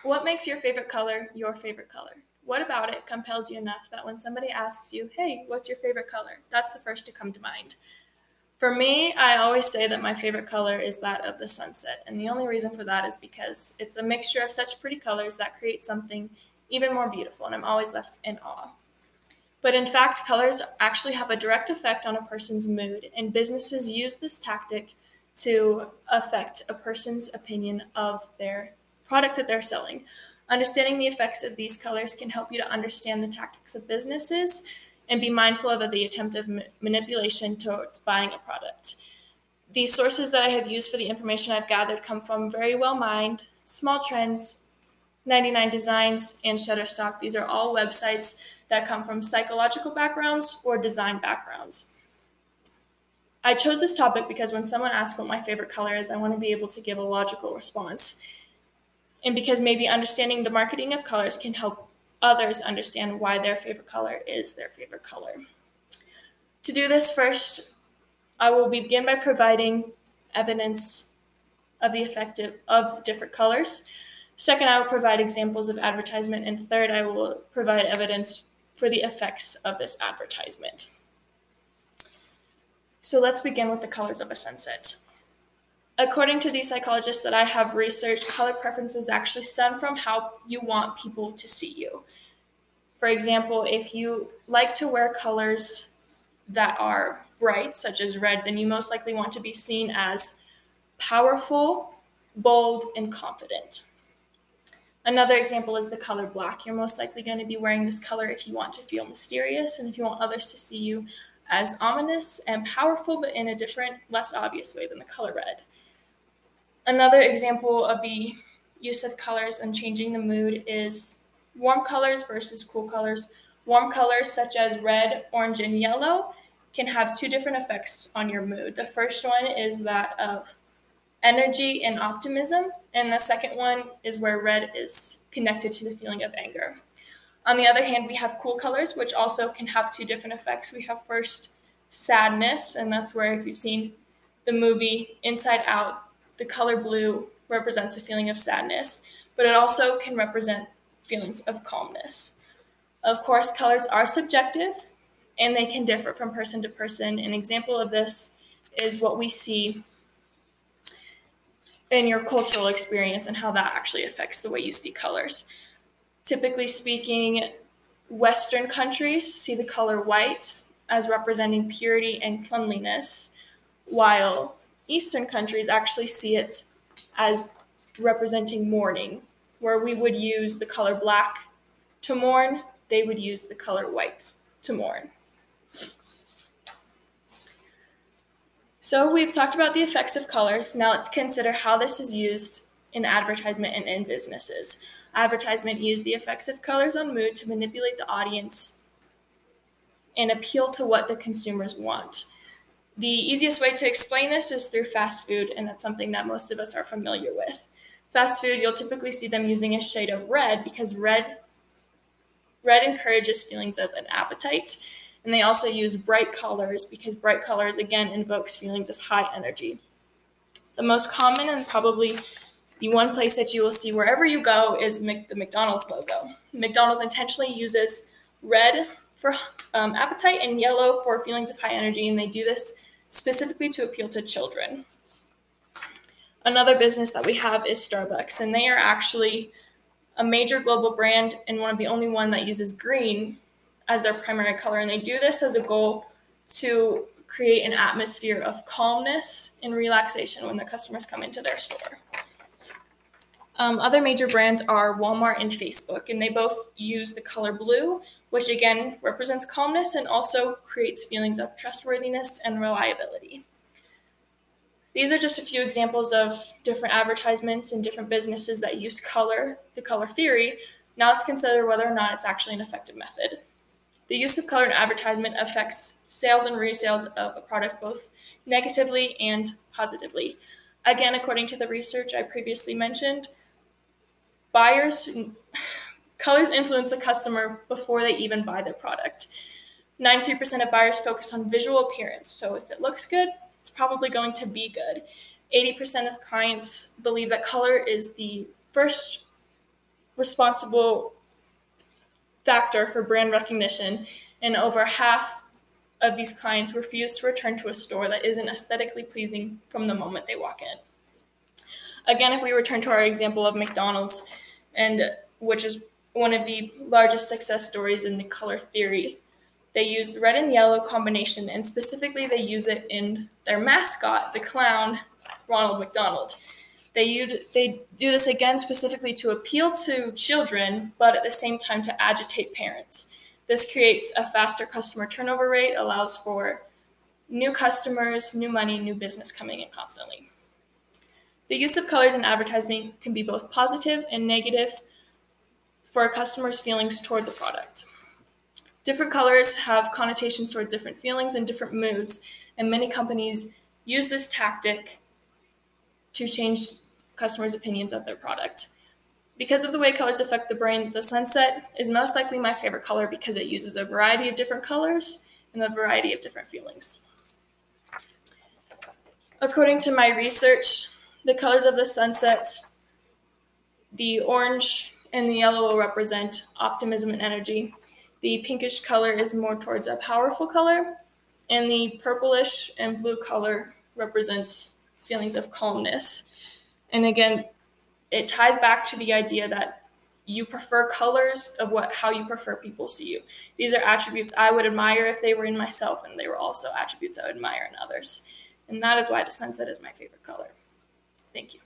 What makes your favorite color your favorite color? What about it compels you enough that when somebody asks you, hey, what's your favorite color? That's the first to come to mind. For me, I always say that my favorite color is that of the sunset. And the only reason for that is because it's a mixture of such pretty colors that create something even more beautiful, and I'm always left in awe. But in fact, colors actually have a direct effect on a person's mood, and businesses use this tactic to affect a person's opinion of their product that they're selling. Understanding the effects of these colors can help you to understand the tactics of businesses and be mindful of the attempt of manipulation towards buying a product. These sources that I have used for the information I've gathered come from Very Well Mind, Small Trends, 99 Designs, and Shutterstock. These are all websites that come from psychological backgrounds or design backgrounds. I chose this topic because when someone asks what my favorite color is, I want to be able to give a logical response. And because maybe understanding the marketing of colors can help others understand why their favorite color is their favorite color. To do this, first, I will begin by providing evidence of the effect of different colors. Second, I will provide examples of advertisement. And third, I will provide evidence for the effects of this advertisement. So let's begin with the colors of a sunset. According to these psychologists that I have researched, color preferences actually stem from how you want people to see you. For example, if you like to wear colors that are bright, such as red, then you most likely want to be seen as powerful, bold, and confident. Another example is the color black. You're most likely going to be wearing this color if you want to feel mysterious and if you want others to see you as ominous and powerful, but in a different, less obvious way than the color red. Another example of the use of colors and changing the mood is warm colors versus cool colors. Warm colors such as red, orange, and yellow can have two different effects on your mood. The first one is that of energy and optimism, and the second one is where red is connected to the feeling of anger. On the other hand, we have cool colors, which also can have two different effects. We have first sadness, and that's where if you've seen the movie Inside Out, the color blue represents a feeling of sadness, but it also can represent feelings of calmness. Of course, colors are subjective, and they can differ from person to person. An example of this is what we see in your cultural experience and how that actually affects the way you see colors. Typically speaking, Western countries see the color white as representing purity and cleanliness, while Eastern countries actually see it as representing mourning. Where we would use the color black to mourn, they would use the color white to mourn. So we've talked about the effects of colors. Now let's consider how this is used in advertisement and in businesses. Advertisement use the effects of colors on mood to manipulate the audience and appeal to what the consumers want. The easiest way to explain this is through fast food, and that's something that most of us are familiar with. Fast food, you'll typically see them using a shade of red because red encourages feelings of an appetite. And they also use bright colors because bright colors, again, invokes feelings of high energy. The most common and probably the one place that you will see wherever you go is the McDonald's logo. McDonald's intentionally uses red for appetite and yellow for feelings of high energy, and they do this specifically to appeal to children. Another business that we have is Starbucks, and they are actually a major global brand and one of the only one that uses green as their primary color. And they do this as a goal to create an atmosphere of calmness and relaxation when the customers come into their store. Other major brands are Walmart and Facebook, and they both use the color blue, which again represents calmness and also creates feelings of trustworthiness and reliability. These are just a few examples of different advertisements and different businesses that use color, the color theory. Now let's consider whether or not it's actually an effective method. The use of color in advertisement affects sales and resales of a product both negatively and positively. Again, according to the research I previously mentioned, colors influence the customer before they even buy the product. 93% of buyers focus on visual appearance, so if it looks good, it's probably going to be good. 80% of clients believe that color is the first responsible factor for brand recognition, and over half of these clients refuse to return to a store that isn't aesthetically pleasing from the moment they walk in. Again, if we return to our example of McDonald's, and which is one of the largest success stories in the color theory, they use the red and yellow combination, and specifically they use it in their mascot, the clown, Ronald McDonald. They do this again specifically to appeal to children, but at the same time to agitate parents. This creates a faster customer turnover rate, allows for new customers, new money, new business coming in constantly. The use of colors in advertising can be both positive and negative for a customer's feelings towards a product. Different colors have connotations towards different feelings and different moods, and many companies use this tactic to change customers' opinions of their product. Because of the way colors affect the brain, the sunset is most likely my favorite color because it uses a variety of different colors and a variety of different feelings. According to my research, the colors of the sunset, the orange and the yellow will represent optimism and energy. The pinkish color is more towards a powerful color, and the purplish and blue color represents feelings of calmness. And again, it ties back to the idea that you prefer colors of how you prefer people see you. These are attributes I would admire if they were in myself, and they were also attributes I would admire in others. And that is why the sunset is my favorite color. Thank you.